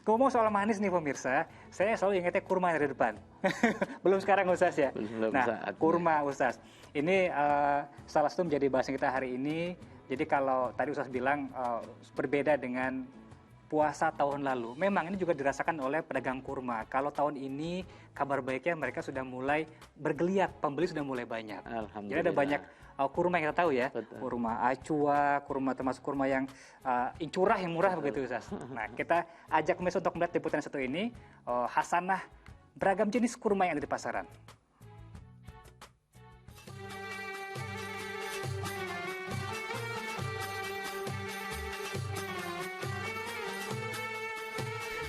Ngomong soal manis nih pemirsa, saya selalu ingatnya kurma dari depan. Belum sekarang Ustaz ya. Belum Nah, saatnya. kurma Ustaz. Ini salah satu menjadi bahasan kita hari ini. Jadi kalau tadi Ustaz bilang berbeda dengan puasa tahun lalu. Memang ini juga dirasakan oleh pedagang kurma. Kalau tahun ini kabar baiknya mereka sudah mulai bergeliat, pembeli sudah mulai banyak. Jadi ada banyak kurma yang kita tahu ya. Betul. Kurma acua, kurma termasuk kurma yang curah yang murah begitu Ustaz. Nah, kita ajak pemirsa untuk melihat liputan satu ini hasanah beragam jenis kurma yang ada di pasaran.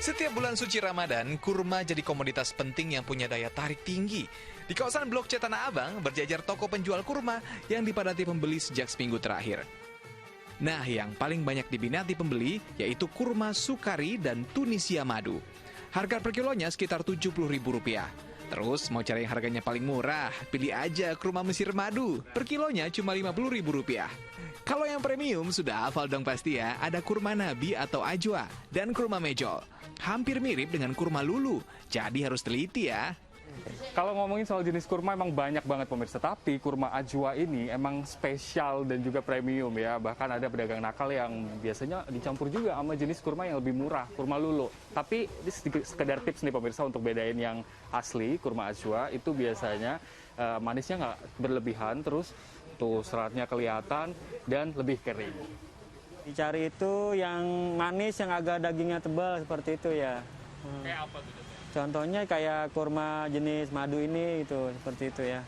Setiap bulan suci Ramadan, kurma jadi komoditas penting yang punya daya tarik tinggi. Di kawasan Blok C Tanah Abang, berjajar toko penjual kurma yang dipadati pembeli sejak seminggu terakhir. Nah, yang paling banyak diminati pembeli yaitu kurma Sukari dan Tunisia Madu. Harga per kilonya sekitar Rp70.000. Terus, mau cari yang harganya paling murah, pilih aja kurma Mesir Madu. Per kilonya cuma Rp50.000. Kalau yang premium sudah hafal dong pasti ya, ada kurma Nabi atau Ajwa dan kurma Mejol. Hampir mirip dengan kurma Lulu, jadi harus teliti ya. Kalau ngomongin soal jenis kurma emang banyak banget pemirsa, tapi kurma Ajwa ini emang spesial dan juga premium ya. Bahkan ada pedagang nakal yang biasanya dicampur juga sama jenis kurma yang lebih murah, kurma Lulu. Tapi ini sekedar tips nih pemirsa untuk bedain yang asli, kurma Ajwa itu biasanya manisnya nggak berlebihan, terus tuh seratnya kelihatan dan lebih kering. Dicari itu yang manis, yang agak dagingnya tebal seperti itu ya. Kayak apa tuh? Contohnya kayak kurma jenis madu ini itu, seperti itu ya.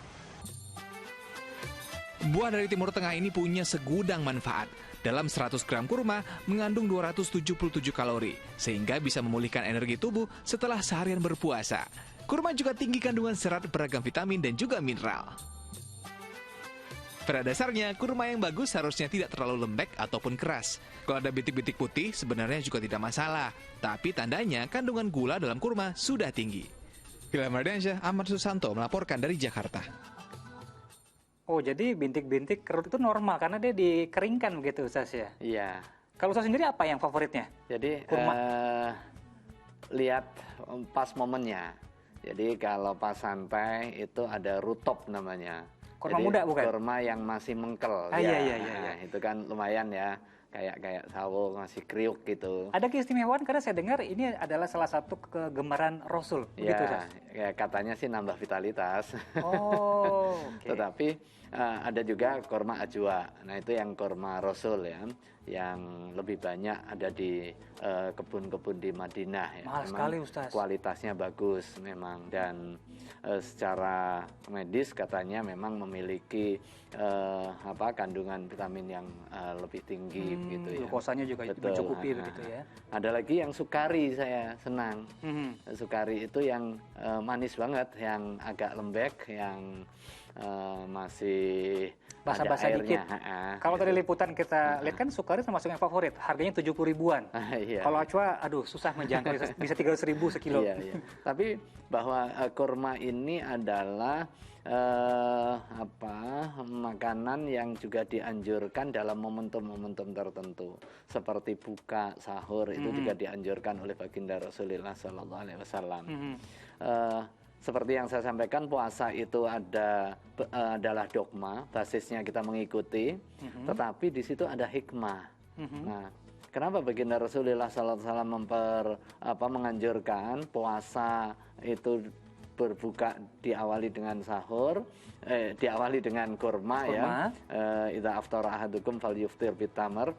Buah dari Timur Tengah ini punya segudang manfaat. Dalam 100 gram kurma mengandung 277 kalori, sehingga bisa memulihkan energi tubuh setelah seharian berpuasa. Kurma juga tinggi kandungan serat, beragam vitamin, dan juga mineral. Pada dasarnya, kurma yang bagus harusnya tidak terlalu lembek ataupun keras. Kalau ada bintik-bintik putih, sebenarnya juga tidak masalah. Tapi tandanya kandungan gula dalam kurma sudah tinggi. Ilham Ardiansyah, Ahmad Susanto melaporkan dari Jakarta. Oh, jadi bintik-bintik kerut itu normal karena dia dikeringkan begitu Ustaz ya? Iya. Kalau Ustaz sendiri apa yang favoritnya? Jadi Kurma. lihat pas momennya. Jadi kalau pas santai itu ada rutop namanya. Kurma Jadi, muda bukan? Kurma yang masih mengkel. Iya. Nah, itu kan lumayan ya. Kayak sawo masih kriuk gitu. Ada keistimewaan karena saya dengar ini adalah salah satu kegemaran Rasul, begitu Ustaz? Ya katanya sih nambah vitalitas. Oh, oke. Tetapi ada juga kurma Ajwa. Nah, itu yang kurma Rasul ya, yang lebih banyak ada di kebun-kebun di Madinah ya. Mahal sekali, Ustaz. Kualitasnya bagus memang, dan secara medis katanya memang memiliki kandungan vitamin yang lebih tinggi begitu ya. Glukosanya juga Betul. mencukupi begitu ya. Ada lagi yang Sukari, saya senang. Sukari itu yang manis banget, yang agak lembek, yang masih Basa-basa ada dikit. airnya. Kalau gitu. tadi liputan kita lihat kan Sukari termasuk yang favorit, harganya 70 ribuan. Iya. Kalau Acwa, aduh susah menjangkau, bisa 300 ribu sekilo. Iya. Tapi bahwa kurma ini adalah makanan yang juga dianjurkan dalam momentum-momentum tertentu, seperti buka, sahur, itu juga dianjurkan oleh baginda Rasulullah SAW. Seperti yang saya sampaikan, puasa itu adalah dogma, basisnya kita mengikuti, tetapi di situ ada hikmah. Nah, kenapa baginda Rasulullah SAW menganjurkan puasa itu berbuka diawali dengan sahur, diawali dengan kurma. Ya. Idza aftara ahadukum falyuftir bitamr.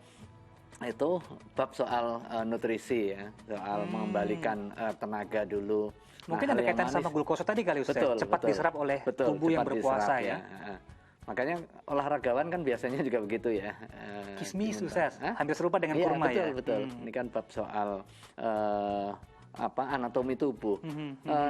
Itu bab soal nutrisi ya, soal mengembalikan tenaga dulu. Mungkin ada kaitan sama glukosa tadi kali Ustaz, cepat diserap oleh tubuh yang berpuasa ya. Makanya olahragawan kan biasanya juga begitu ya. Kismis Ustaz, hampir serupa dengan kurma ya. Betul. Ini kan bab soal anatomi tubuh.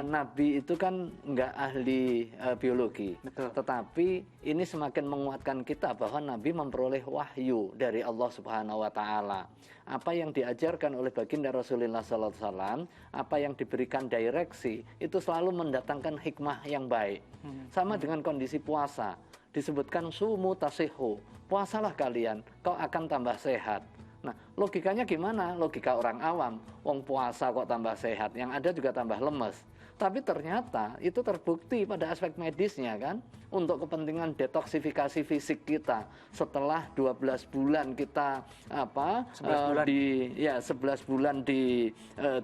Nabi itu kan nggak ahli biologi, tetapi ini semakin menguatkan kita bahwa Nabi memperoleh wahyu dari Allah Subhanahu Wa Taala. Apa yang diajarkan oleh baginda Rasulullah SAW, apa yang diberikan direksi, itu selalu mendatangkan hikmah yang baik. Sama dengan kondisi puasa, disebutkan sumu tasihu, puasalah kalian, kau akan tambah sehat. Nah, logikanya gimana? Logika orang awam, wong puasa kok tambah sehat, yang ada juga tambah lemes. Tapi ternyata itu terbukti pada aspek medisnya kan, untuk kepentingan detoksifikasi fisik kita. Setelah 12 bulan kita 11 bulan di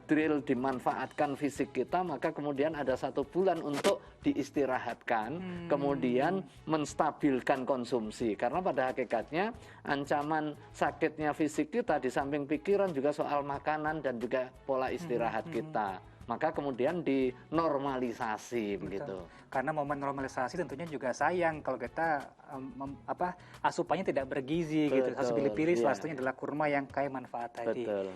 drill, dimanfaatkan fisik kita, maka kemudian ada 1 bulan untuk diistirahatkan, kemudian menstabilkan konsumsi. Karena pada hakikatnya ancaman sakitnya fisik kita di samping pikiran juga soal makanan dan juga pola istirahat kita. Maka kemudian dinormalisasi begitu. Karena momen normalisasi tentunya juga sayang kalau kita asupannya tidak bergizi gitu. Harus pilih-pilih, salah satunya adalah kurma yang kaya manfaat tadi. Betul.